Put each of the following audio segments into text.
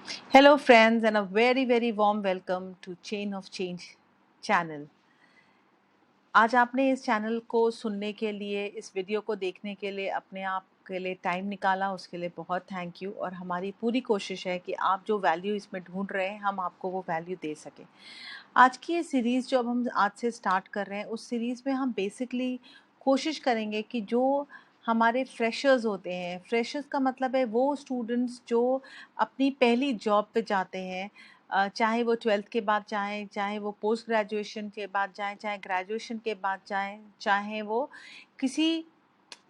Hello, friends, and a very, very warm welcome to Chain of Change channel. आज आपने इस channel को सुनने के लिए, इस वीडियो को देखने के लिए, अपने आप के लिए टाइम निकाला, उसके लिए बहुत थैंक यू। और हमारी पूरी कोशिश है कि आप जो वैल्यू इसमें ढूंढ रहे हैं, हम आपको वो वैल्यू दे सकें। आज की ये सीरीज़ जो अब हम आज से स्टार्ट कर रहे हैं, उस सीरीज़ में हम बेसिकली कोशिश करेंगे कि जो हमारे फ्रेशर्स होते हैं, फ्रेशर्स का मतलब है वो स्टूडेंट्स जो अपनी पहली जॉब पे जाते हैं, चाहे वो 12th के बाद जाएँ, चाहे वो पोस्ट ग्रेजुएशन के बाद जाएँ, चाहे ग्रेजुएशन के बाद जाएँ, चाहे वो किसी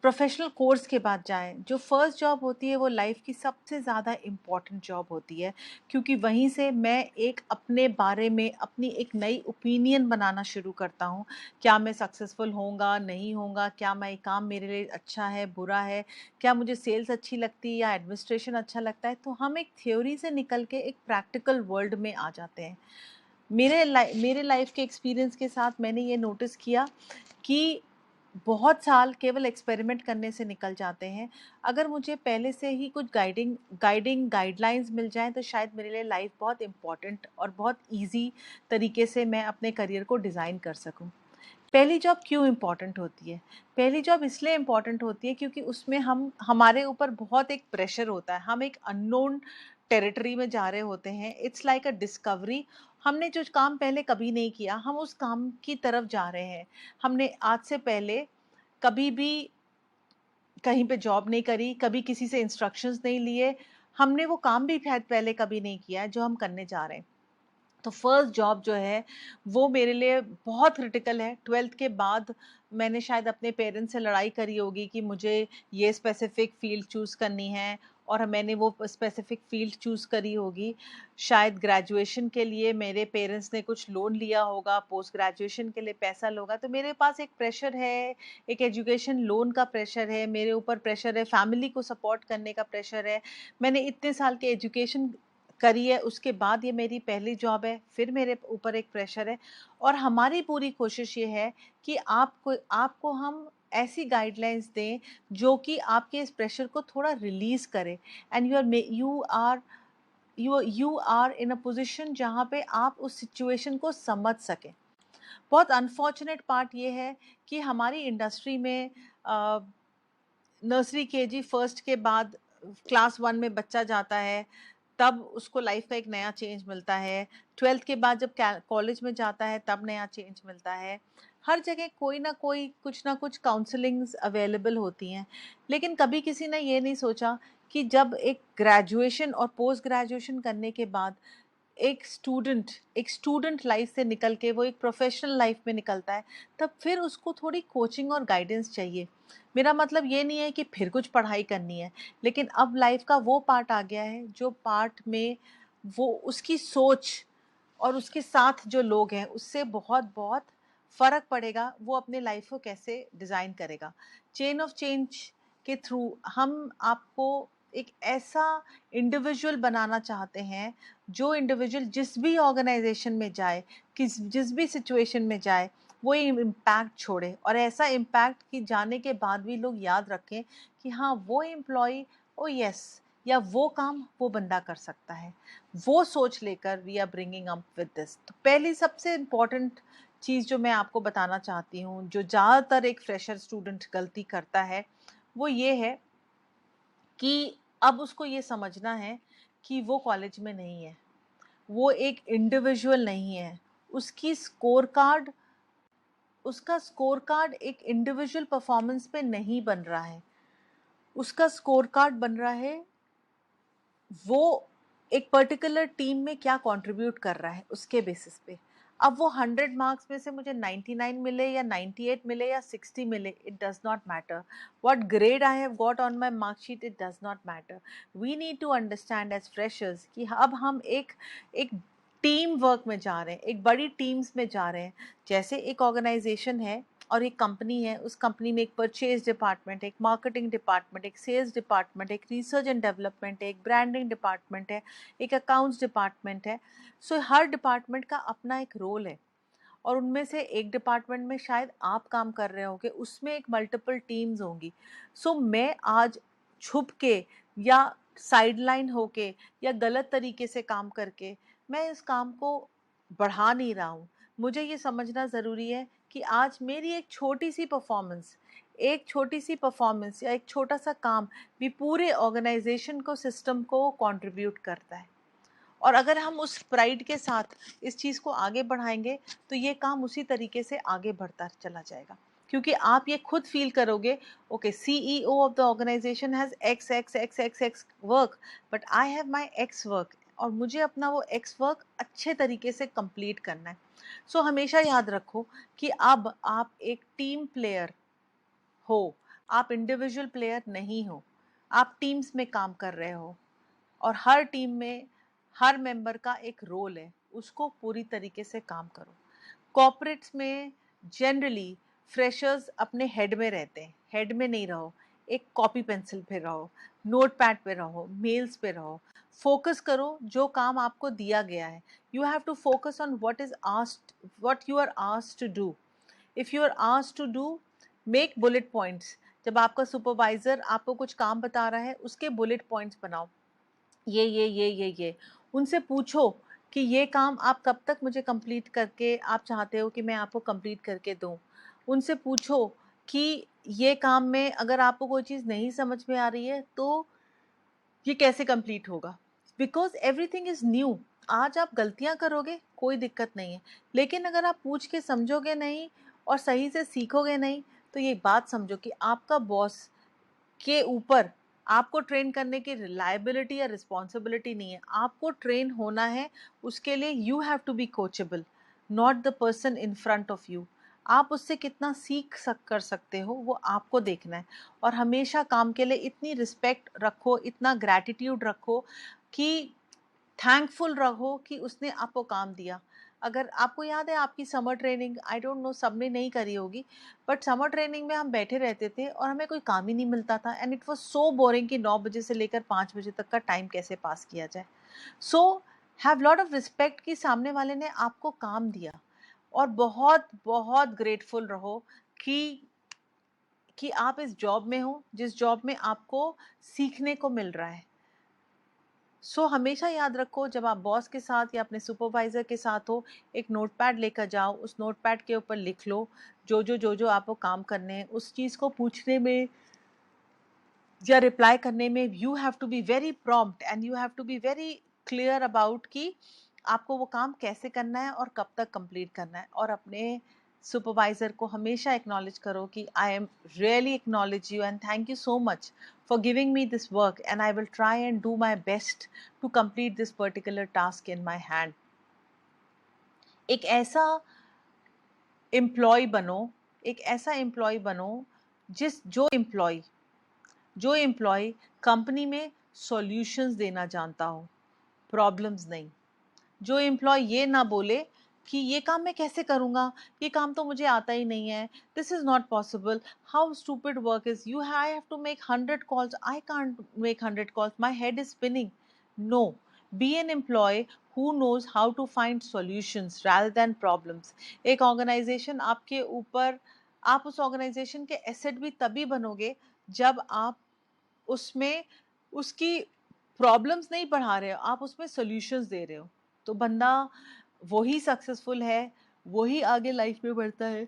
प्रोफ़ेशनल कोर्स के बाद जाएँ। जो फर्स्ट जॉब होती है वो लाइफ़ की सबसे ज़्यादा इम्पॉर्टेंट जॉब होती है, क्योंकि वहीं से मैं एक अपने बारे में अपनी एक नई ओपिनियन बनाना शुरू करता हूँ। क्या मैं सक्सेसफुल होऊँगा, नहीं होऊँगा? क्या मैं ये काम मेरे लिए अच्छा है, बुरा है? क्या मुझे सेल्स अच्छी लगती है या एडमिनिस्ट्रेशन अच्छा लगता है? तो हम एक थ्योरी से निकल के एक प्रैक्टिकल वर्ल्ड में आ जाते हैं। मेरे लाइफ़ के एक्सपीरियंस के साथ मैंने ये नोटिस किया कि बहुत साल केवल एक्सपेरिमेंट करने से निकल जाते हैं। अगर मुझे पहले से ही कुछ गाइडलाइंस मिल जाएँ, तो शायद मेरे लिए लाइफ़ बहुत इम्पोर्टेंट और बहुत ईज़ी तरीके से मैं अपने करियर को डिज़ाइन कर सकूँ। पहली जॉब क्यों इम्पोर्टेंट होती है? पहली जॉब इसलिए इम्पोर्टेंट होती है क्योंकि उसमें हमारे ऊपर बहुत एक प्रेशर होता है। हम एक अननोन टेरिटरी में जा रहे होते हैं। It's like a discovery. हमने जो काम पहले कभी नहीं किया, हम उस काम की तरफ जा रहे हैं। हमने आज से पहले कभी भी कहीं पे जॉब नहीं करी, कभी किसी से इंस्ट्रक्शंस नहीं लिए, हमने वो काम भी शायद पहले कभी नहीं किया है जो हम करने जा रहे हैं। तो फर्स्ट जॉब जो है वो मेरे लिए बहुत क्रिटिकल है। 12th के बाद मैंने शायद अपने पेरेंट्स से लड़ाई करी होगी कि मुझे ये स्पेसिफिक फील्ड चूज़ करनी है, और मैंने वो स्पेसिफिक फील्ड चूज़ करी होगी। शायद ग्रेजुएशन के लिए मेरे पेरेंट्स ने कुछ लोन लिया होगा, पोस्ट ग्रेजुएशन के लिए पैसा लोगा, तो मेरे पास एक प्रेशर है, एक एजुकेशन लोन का प्रेशर है, मेरे ऊपर प्रेशर है, फैमिली को सपोर्ट करने का प्रेशर है। मैंने इतने साल के एजुकेशन करी है, उसके बाद ये मेरी पहली जॉब है, फिर मेरे ऊपर एक प्रेशर है। और हमारी पूरी कोशिश ये है कि आपको आपको हम ऐसी गाइडलाइंस दें जो कि आपके इस प्रेशर को थोड़ा रिलीज़ करे, and you are in a position जहाँ पे आप उस सिचुएशन को समझ सकें। बहुत अनफॉर्चुनेट पार्ट ये है कि हमारी इंडस्ट्री में नर्सरी केजी फर्स्ट के बाद क्लास 1 में बच्चा जाता है, तब उसको लाइफ का एक नया चेंज मिलता है। 12th के बाद जब कॉलेज में जाता है, तब नया चेंज मिलता है। हर जगह कोई ना कोई कुछ ना कुछ काउंसलिंग्स अवेलेबल होती हैं, लेकिन कभी किसी ने ये नहीं सोचा कि जब एक ग्रेजुएशन और पोस्ट ग्रेजुएशन करने के बाद एक स्टूडेंट लाइफ से निकल के वो एक प्रोफेशनल लाइफ में निकलता है, तब फिर उसको थोड़ी कोचिंग और गाइडेंस चाहिए। मेरा मतलब ये नहीं है कि फिर कुछ पढ़ाई करनी है, लेकिन अब लाइफ का वो पार्ट आ गया है जो पार्ट में वो उसकी सोच और उसके साथ जो लोग हैं उससे बहुत बहुत फ़र्क पड़ेगा, वो अपने लाइफ को कैसे डिज़ाइन करेगा। चेन ऑफ चेंज के थ्रू हम आपको एक ऐसा इंडिविजुअल बनाना चाहते हैं, जो इंडिविजुअल जिस भी ऑर्गेनाइजेशन में जाए, जिस भी सिचुएशन में जाए, वो इम्पैक्ट छोड़े, और ऐसा इम्पैक्ट कि जाने के बाद भी लोग याद रखें कि हाँ, वो एम्प्लॉय, ओ यस, या वो काम वो बंदा कर सकता है। वो सोच लेकर we are bringing up with this. तो पहली सबसे इम्पॉर्टेंट चीज़ जो मैं आपको बताना चाहती हूँ, जो ज़्यादातर एक फ्रेशर स्टूडेंट गलती करता है, वो ये है कि अब उसको ये समझना है कि वो कॉलेज में नहीं है, वो एक इंडिविजुअल नहीं है। उसकी स्कोर कार्ड उसका स्कोर कार्ड एक इंडिविजुअल परफॉर्मेंस पे नहीं बन रहा है। उसका स्कोर कार्ड बन रहा है वो एक पर्टिकुलर टीम में क्या कंट्रीब्यूट कर रहा है, उसके बेसिस पे। अब वो 100 मार्क्स में से मुझे 99 मिले या 98 मिले या 60 मिले, it does not matter. What grade I have got on my marksheet, it does not matter. We need to understand as freshers कि अब हम एक एक टीम वर्क में जा रहे हैं, एक बड़ी टीम्स में जा रहे हैं। जैसे एक ऑर्गेनाइजेशन है और एक कंपनी है, उस कंपनी में एक परचेज डिपार्टमेंट है, एक मार्केटिंग डिपार्टमेंट, एक सेल्स डिपार्टमेंट, एक रिसर्च एंड डेवलपमेंट है, एक ब्रांडिंग डिपार्टमेंट है, एक अकाउंट्स डिपार्टमेंट है। सो हर डिपार्टमेंट का अपना एक रोल है, और उनमें से एक डिपार्टमेंट में शायद आप काम कर रहे होंगे, उसमें एक मल्टीपल टीम्स होंगी। सो मैं आज छुप के या साइडलाइन होके या गलत तरीके से काम करके मैं इस काम को बढ़ा नहीं रहा हूँ। मुझे ये समझना ज़रूरी है कि आज मेरी एक छोटी सी परफॉर्मेंस या एक छोटा सा काम भी पूरे ऑर्गेनाइजेशन को, सिस्टम को कंट्रीब्यूट करता है। और अगर हम उस प्राइड के साथ इस चीज़ को आगे बढ़ाएंगे तो ये काम उसी तरीके से आगे बढ़ता चला जाएगा, क्योंकि आप ये खुद फील करोगे, okay, CEO of the organisation has x x x x x work, but I have my x work, और मुझे अपना वो एक्स वर्क अच्छे तरीके से कंप्लीट करना है। सो हमेशा याद रखो कि अब आप एक टीम प्लेयर हो, आप इंडिविजुअल प्लेयर नहीं हो, आप टीम्स में काम कर रहे हो, और हर टीम में हर मेंबर का एक रोल है, उसको पूरी तरीके से काम करो। कॉर्पोरेट्स में जनरली फ्रेशर्स अपने हेड में रहते हैं, हेड में नहीं रहो, एक कॉपी पेंसिल पे रहो, नोट पैड पे रहो, मेल्स पे रहो, फोकस करो जो काम आपको दिया गया है। You have to focus on what you are asked to do. If you are asked to do, make bullet points. जब आपका सुपरवाइजर आपको कुछ काम बता रहा है, उसके बुलेट पॉइंट्स बनाओ, ये उनसे पूछो कि ये काम आप कब तक मुझे कंप्लीट करके आप चाहते हो कि मैं आपको कंप्लीट करके दूं। उनसे पूछो कि ये काम में अगर आपको कोई चीज़ नहीं समझ में आ रही है तो ये कैसे कंप्लीट होगा, बिकॉज एवरीथिंग इज़ न्यू। आज आप गलतियां करोगे, कोई दिक्कत नहीं है, लेकिन अगर आप पूछ के समझोगे नहीं और सही से सीखोगे नहीं, तो ये बात समझो कि आपका बॉस के ऊपर आपको ट्रेन करने की रिलायबिलिटी या रिस्पॉन्सिबिलिटी नहीं है। आपको ट्रेन होना है, उसके लिए you have to be coachable, not the person in front of you. आप उससे कितना कर सकते हो वो आपको देखना है। और हमेशा काम के लिए इतनी रिस्पेक्ट रखो, इतना ग्रैटिट्यूड रखो कि थैंकफुल रहो कि उसने आपको काम दिया। अगर आपको याद है आपकी summer training, I don't know सबने नहीं करी होगी, बट समर ट्रेनिंग में हम बैठे रहते थे और हमें कोई काम ही नहीं मिलता था, and it was so boring कि 9 बजे से लेकर 5 बजे तक का टाइम कैसे पास किया जाए। So have lot of respect कि सामने वाले ने आपको काम दिया, और बहुत बहुत ग्रेटफुल रहो कि आप इस जॉब में हो जिस जॉब में आपको सीखने को मिल रहा है। हमेशा याद रखो, जब आप बॉस के साथ या अपने सुपरवाइज़र के साथ हो, एक नोटपैड लेकर जाओ, उस नोटपैड के ऊपर लिख लो जो आपको काम करने हैं। उस चीज़ को पूछने में या रिप्लाई करने में you have to be very prompt and you have to be very clear about कि आपको वो काम कैसे करना है और कब तक कंप्लीट करना है। और अपने सुपरवाइज़र को हमेशा एक्नॉलेज करो कि I am really acknowledge you and thank you so much for giving me this work, and I will try and do my best to complete this particular task in my hand. एक ऐसा employ बनो जो employ company में solutions देना जानता हो, problems नहीं। जो एम्प्लॉय ये ना बोले कि ये काम मैं कैसे करूँगा, ये काम तो मुझे आता ही नहीं है, this is not possible, how stupid work is, you I have to make 100 calls, I can't make 100 calls, my head is spinning. No, be an employ who knows how to find solutions rather than problems. एक organisation आपके ऊपर, आप उस organisation के asset भी तभी बनोगे जब आप उसमें उसकी प्रॉब्लम्स नहीं बढ़ा रहे हो, आप उसमें सॉल्यूशंस दे रहे हो। तो बंदा वही सक्सेसफुल है, वही आगे लाइफ में बढ़ता है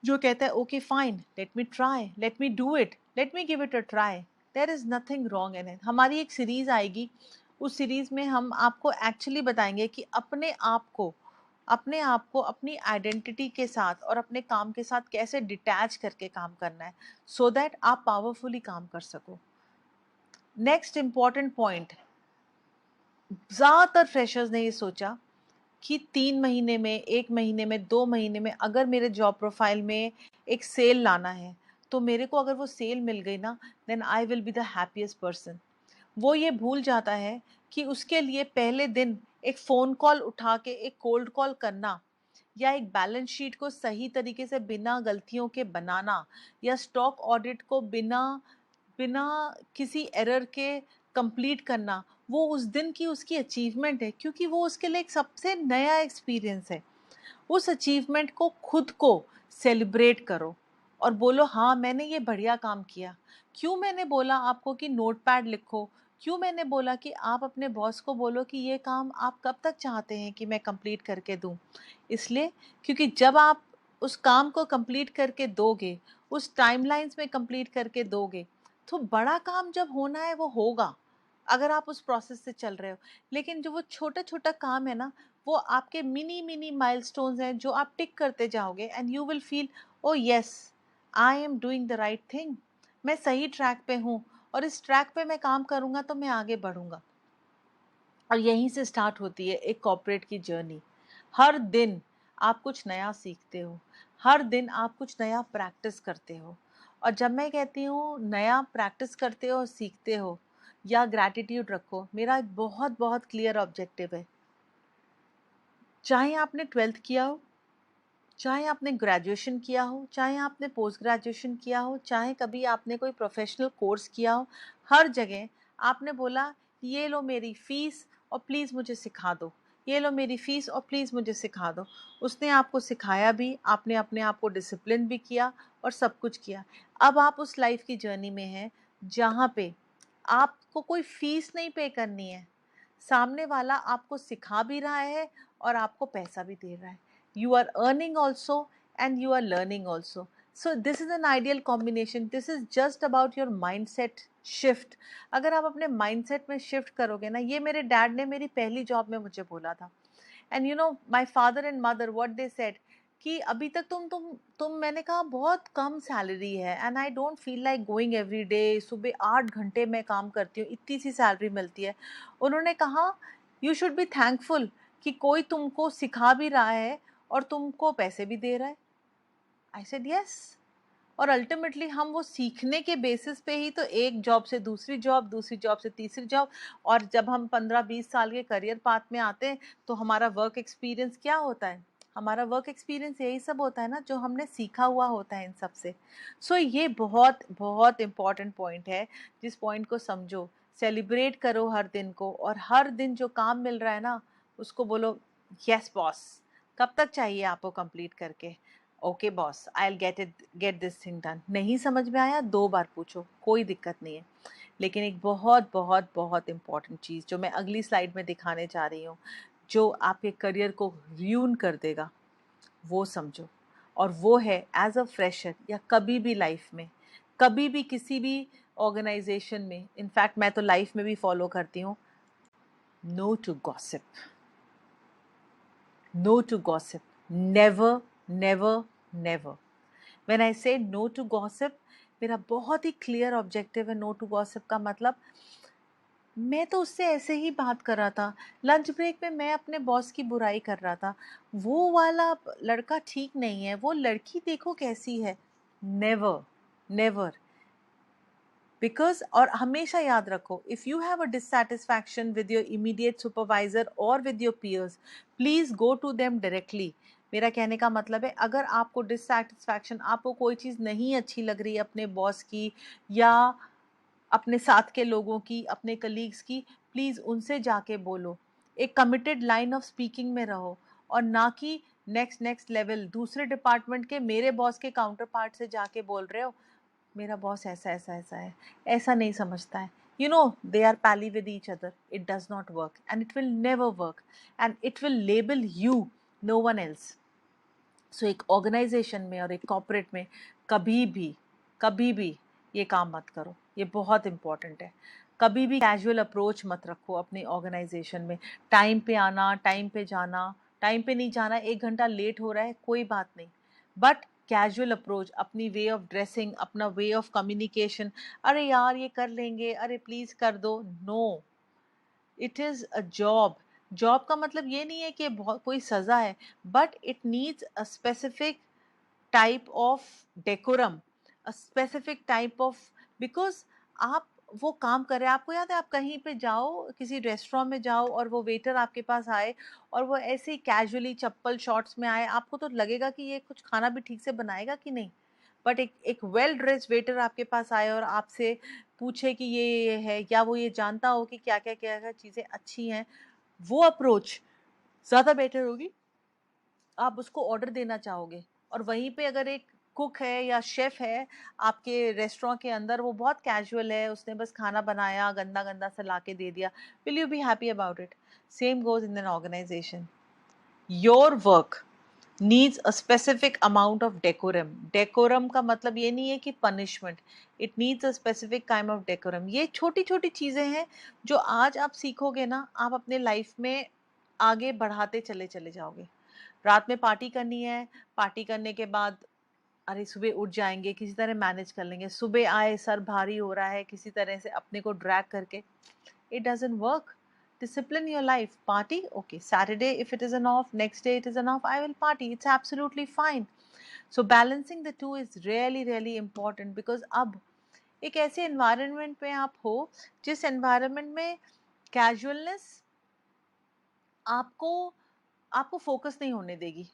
जो कहता है okay fine, let me try, let me do it, let me give it a try, there is nothing wrong in it. हमारी एक सीरीज़ आएगी, उस सीरीज़ में हम आपको एक्चुअली बताएंगे कि अपने आप को अपनी आइडेंटिटी के साथ और अपने काम के साथ कैसे डिटैच करके काम करना है, सो दैट आप पावरफुली काम कर सको। नेक्स्ट इम्पॉर्टेंट पॉइंट, ज़्यादातर फ्रेशर्स ने ये सोचा कि 3 महीने में, 1 महीने में, 2 महीने में अगर मेरे जॉब प्रोफाइल में एक सेल लाना है, तो मेरे को अगर वो सेल मिल गई ना, then I will be the happiest person. वो ये भूल जाता है कि उसके लिए पहले दिन एक फ़ोन कॉल उठा के एक कोल्ड कॉल करना, या एक बैलेंस शीट को सही तरीके से बिना गलतियों के बनाना, या स्टॉक ऑडिट को बिना बिना किसी एरर के कंप्लीट करना, वो उस दिन की उसकी अचीवमेंट है, क्योंकि वो उसके लिए एक सबसे नया एक्सपीरियंस है। उस अचीवमेंट को खुद को सेलिब्रेट करो और बोलो हाँ मैंने ये बढ़िया काम किया। क्यों मैंने बोला आपको कि नोटपैड लिखो, क्यों मैंने बोला कि आप अपने बॉस को बोलो कि ये काम आप कब तक चाहते हैं कि मैं कंप्लीट करके दूं? इसलिए क्योंकि जब आप उस काम को कंप्लीट करके दोगे, उस टाइमलाइंस में कंप्लीट करके दोगे, तो बड़ा काम जब होना है वो होगा, अगर आप उस प्रोसेस से चल रहे हो। लेकिन जो वो छोटा-छोटा काम है ना, वो आपके मिनी-मिनी माइलस्टोन्स हैं जो आप टिक करते जाओगे and you will feel oh yes, I am doing the right thing. मैं सही ट्रैक पे हूँ और इस ट्रैक पे मैं काम करूँगा तो मैं आगे बढ़ूँगा। और यहीं से स्टार्ट होती है एक कॉर्पोरेट की जर्नी। हर दिन आप कुछ नया सीखते हो, हर दिन आप कुछ नया प्रैक्टिस करते हो। और जब मैं कहती हूँ नया प्रैक्टिस करते हो, सीखते हो या ग्रैटिट्यूड रखो, मेरा एक बहुत बहुत क्लियर ऑब्जेक्टिव है। चाहे आपने 12th किया हो, चाहे आपने ग्रेजुएशन किया हो, चाहे आपने पोस्ट ग्रेजुएशन किया हो, चाहे कभी आपने कोई प्रोफेशनल कोर्स किया हो, हर जगह आपने बोला ये लो मेरी फीस और प्लीज़ मुझे सिखा दो, ये लो मेरी फीस और प्लीज़ मुझे सिखा दो। उसने आपको सिखाया भी, आपने अपने आप को डिसिप्लिन भी किया और सब कुछ किया। अब आप उस लाइफ की जर्नी में हैं जहाँ पे आपको कोई फीस नहीं पे करनी है, सामने वाला आपको सिखा भी रहा है और आपको पैसा भी दे रहा है। You are earning also and you are learning also. So this is an ideal combination. This is just about your mindset shift. अगर आप अपने mindset में shift करोगे ना, ये मेरे डैड ने मेरी पहली जॉब में मुझे बोला था। And you know my father and mother what they said कि अभी तक तुम मैंने कहा बहुत कम सैलरी है and I don't feel like going every day, सुबह 8 घंटे मैं काम करती हूँ, इतनी सी सैलरी मिलती है। उन्होंने कहा यू शुड बी थैंकफुल कि कोई तुमको सिखा भी रहा है और तुमको पैसे भी दे रहा है। I said yes. और अल्टीमेटली हम वो सीखने के बेसिस पे ही तो एक जॉब से दूसरी जॉब, दूसरी जॉब से तीसरी जॉब, और जब हम 15-20 साल के करियर पाथ में आते हैं तो हमारा वर्क एक्सपीरियंस क्या होता है? हमारा वर्क एक्सपीरियंस यही सब होता है ना जो हमने सीखा हुआ होता है इन सब से। सो ये बहुत बहुत इम्पॉर्टेंट पॉइंट है, जिस पॉइंट को समझो, सेलिब्रेट करो हर दिन को, और हर दिन जो काम मिल रहा है ना उसको बोलो यस बॉस, कब तक चाहिए आपको कंप्लीट करके? Okay boss, I will get this thing done. नहीं समझ में आया 2 बार पूछो, कोई दिक्कत नहीं है। लेकिन एक बहुत बहुत बहुत इम्पॉर्टेंट चीज़ जो मैं अगली स्लाइड में दिखाने जा रही हूँ, जो आपके करियर को र्यून कर देगा, वो समझो। और वो है एज अ फ्रेशर या कभी भी लाइफ में, कभी भी किसी भी ऑर्गेनाइजेशन में, इनफैक्ट मैं तो लाइफ में भी फॉलो करती हूँ, no to gossip. No to gossip. Never, never, never. When I say no to gossip, मेरा बहुत ही क्लियर ऑब्जेक्टिव है। नो टू गॉसिप का मतलब, मैं तो उससे ऐसे ही बात कर रहा था, लंच ब्रेक में मैं अपने बॉस की बुराई कर रहा था, वो वाला लड़का ठीक नहीं है, वो लड़की देखो कैसी है। Never, never. बिकॉज, और हमेशा याद रखो, if you have a dissatisfaction with your immediate supervisor और with your peers, please go to them directly. मेरा कहने का मतलब है, अगर आपको डिससेटिस्फैक्शन, आपको कोई चीज़ नहीं अच्छी लग रही है अपने बॉस की या अपने साथ के लोगों की, अपने कलीग्स की, प्लीज़ उनसे जाके बोलो। एक कमिटेड लाइन ऑफ स्पीकिंग में रहो, और ना कि नेक्स्ट नेक्स्ट लेवल दूसरे डिपार्टमेंट के मेरे बॉस के काउंटर पार्ट से जाके बोल रहे हो मेरा बॉस ऐसा ऐसा ऐसा है, ऐसा नहीं समझता है। You know, they are pally with each other. It does not work and it will never work and it will label you, no one else. So एक ऑर्गेनाइजेशन में और एक कॉर्पोरेट में कभी भी ये काम मत करो, ये बहुत इंपॉर्टेंट है। कभी भी कैजुअल अप्रोच मत रखो अपनी ऑर्गेनाइजेशन में। टाइम पे आना, टाइम पे जाना, टाइम पे नहीं जाना, 1 घंटा लेट हो रहा है कोई बात नहीं, बट कैजुअल अप्रोच, अपनी वे ऑफ ड्रेसिंग, अपना वे ऑफ कम्युनिकेशन, अरे यार ये कर लेंगे, अरे प्लीज़ कर दो, no, it is a job. Job का मतलब ये नहीं है कि बहुत कोई सज़ा है, but it needs a specific type of decorum, a specific type of, because आप वो काम कर रहे हैं। आपको याद है, आप कहीं पे जाओ, किसी रेस्टोरेंट में जाओ और वो वेटर आपके पास आए और वो ऐसे ही कैजुअली चप्पल शॉर्ट्स में आए, आपको तो लगेगा कि ये कुछ खाना भी ठीक से बनाएगा कि नहीं। बट एक वेल ड्रेस वेटर आपके पास आए और आपसे पूछे कि ये है, या वो ये जानता हो कि क्या क्या क्या क्या चीज़ें अच्छी हैं, वो अप्रोच ज़्यादा बेटर होगी। आप उसको ऑर्डर देना चाहोगे और वहीं पे अगर एक कुक है या शेफ है आपके रेस्टोरेंट के अंदर, वो बहुत कैजुअल है, उसने बस खाना बनाया, गंदा गंदा सा ला के दे दिया, will you be happy about it? Same goes in an organisation. Your work needs a specific amount of decorum. Decorum का मतलब ये नहीं है कि punishment. It needs a specific kind of decorum. ये छोटी छोटी चीज़ें हैं जो आज आप सीखोगे ना, आप अपने लाइफ में आगे बढ़ाते चले चले जाओगे. रात में पार्टी करनी है, पार्टी करने के बाद अरे सुबह उठ जाएंगे, किसी तरह मैनेज कर लेंगे, सुबह आए सर भारी हो रहा है, किसी तरह से अपने को ड्रैग करके, it doesn't work. Discipline your life. Party, okay, Saturday if it is an off, next day it is an off, I will party, it's absolutely fine. So balancing the two is really really important, because अब एक ऐसे environment पे आप हो जिस environment में casualness आपको आपको फोकस नहीं होने देगी,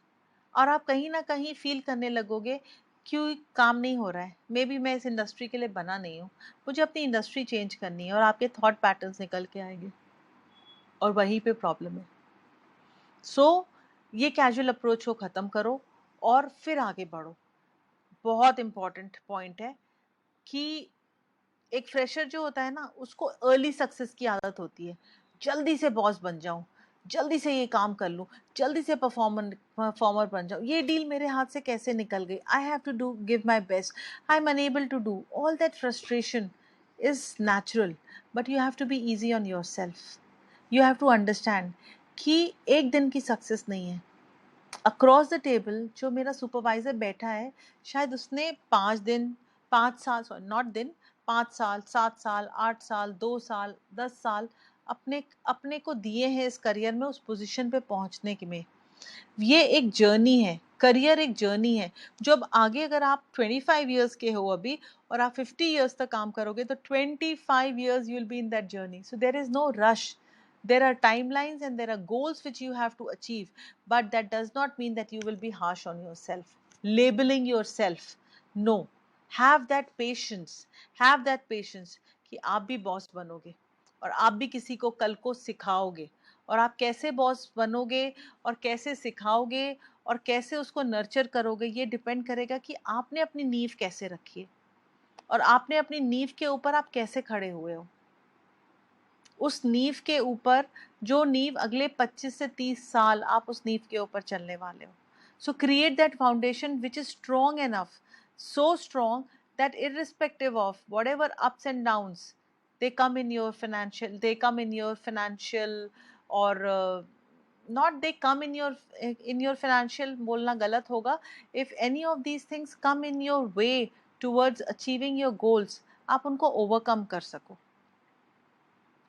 और आप कहीं ना कहीं फील करने लगोगे क्यों काम नहीं हो रहा है, मे बी मैं इस इंडस्ट्री के लिए बना नहीं हूँ, मुझे अपनी इंडस्ट्री चेंज करनी है, और आपके थॉट पैटर्न्स निकल के आएंगे और वहीं पे प्रॉब्लम है. सो ये कैजुअल अप्रोच को ख़त्म करो और फिर आगे बढ़ो. बहुत इंपॉर्टेंट पॉइंट है कि एक फ्रेशर जो होता है ना, उसको अर्ली सक्सेस की आदत होती है. जल्दी से बॉस बन जाऊं, जल्दी से ये काम कर लूं, जल्दी से परफॉर्मर बन जाऊं, ये डील मेरे हाथ से कैसे निकल गई, I have to do give my best, I am unable to do. All that frustration is natural, but you have to be easy on yourself. You have to understand कि एक दिन की सक्सेस नहीं है. अक्रॉस द टेबल जो मेरा supervisor बैठा है, शायद उसने 5 दिन, 5 साल, सॉरी नॉट दिन, 5 साल, 7 साल, 8 साल, 2 साल, 10 साल अपने अपने को दिए हैं इस करियर में, उस पोजीशन पे पहुंचने के में. ये एक जर्नी है, करियर एक जर्नी है. जो अब आगे अगर आप 25 ईयर्स के हो अभी और आप 50 ईयर्स तक काम करोगे, तो 25 years you will be in that journey. So there is no rush. There are timelines and there are goals which you have to achieve, but that does not mean that you will be harsh on yourself, labeling yourself. No, have that patience. Have that patience कि आप भी boss बनोगे और आप भी किसी को कल को सिखाओगे, और आप कैसे बॉस बनोगे और कैसे सिखाओगे और कैसे उसको नर्चर करोगे, ये डिपेंड करेगा कि आपने अपनी नींव कैसे रखी है और आपने अपनी नींव के ऊपर आप कैसे खड़े हुए हो. उस नींव के ऊपर, जो नींव अगले 25 से 30 साल आप उस नींव के ऊपर चलने वाले हो. सो create that foundation which is strong enough, so strong that irrespective of whatever ups and downs they come in your financial or not they come in your financial बोलना गलत होगा. if any of these things come in your way towards achieving your goals, आप उनको overcome कर सको.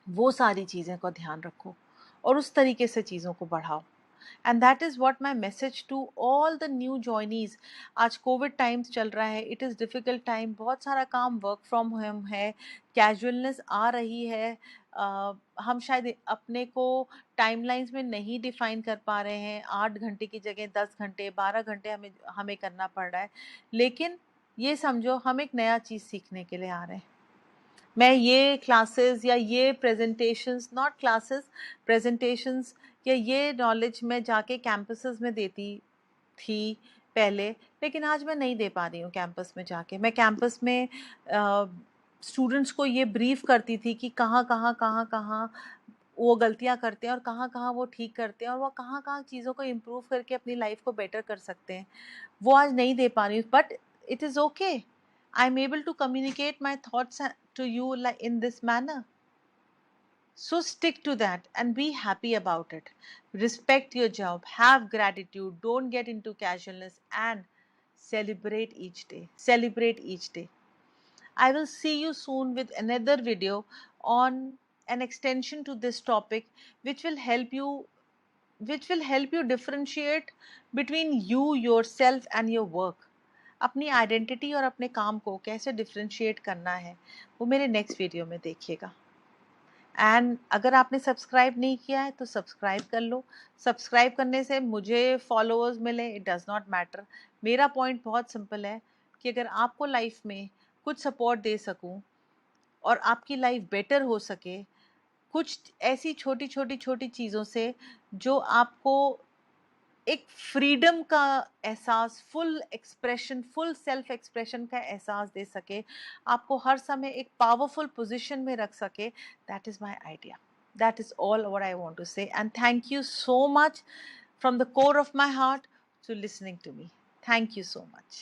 वो सारी चीज़ें को ध्यान रखो और उस तरीके से चीज़ों को बढ़ाओ. And that is what my message to all the new joinees. आज कोविड टाइम्स चल रहा है, इट इज़ डिफ़िकल्ट टाइम, बहुत सारा काम वर्क फ्रॉम होम है, कैजुअलनेस आ रही है. हम शायद अपने को टाइमलाइंस में नहीं डिफ़ाइन कर पा रहे हैं, 8 घंटे की जगह 10 घंटे 12 घंटे हमें हमें करना पड़ रहा है. लेकिन ये समझो हम एक नया चीज़ सीखने के लिए आ रहे हैं. मैं ये क्लासेस या ये प्रेजेंटेशंस, नॉट क्लासेस, प्रेजेंटेशंस या ये नॉलेज मैं जाके कैंपसेस में देती थी पहले, लेकिन आज मैं नहीं दे पा रही हूँ कैंपस में जाके. मैं कैंपस में स्टूडेंट्स को ये ब्रीफ करती थी कि कहाँ कहाँ कहाँ कहाँ वो गलतियाँ करते हैं और कहाँ कहाँ वो ठीक करते हैं और वो कहाँ कहाँ चीज़ों को इम्प्रूव करके अपनी लाइफ को बेटर कर सकते हैं. वो आज नहीं दे पा रही हूँ, but it is okay. I'm able to communicate my thoughts to you like in this manner. So stick to that and be happy about it. Respect your job, have gratitude, don't get into casualness, and celebrate each day. Celebrate each day. I will see you soon with another video on an extension to this topic, which will help you differentiate between you, yourself and your work. अपनी identity और अपने काम को कैसे differentiate करना है, वो मेरे नेक्स्ट वीडियो में देखिएगा. एंड अगर आपने सब्सक्राइब नहीं किया है तो सब्सक्राइब कर लो. सब्सक्राइब करने से मुझे फॉलोअर्स मिले, इट डज़ नॉट मैटर. मेरा पॉइंट बहुत सिंपल है कि अगर आपको लाइफ में कुछ सपोर्ट दे सकूं और आपकी लाइफ बेटर हो सके, कुछ ऐसी छोटी छोटी छोटी चीज़ों से जो आपको एक फ्रीडम का एहसास, full expression, full self expression का एहसास दे सके, आपको हर समय एक पावरफुल पोजीशन में रख सके, that is my idea. That is all what I want to say. And thank you so much from the core of my heart to listening to me. Thank you so much.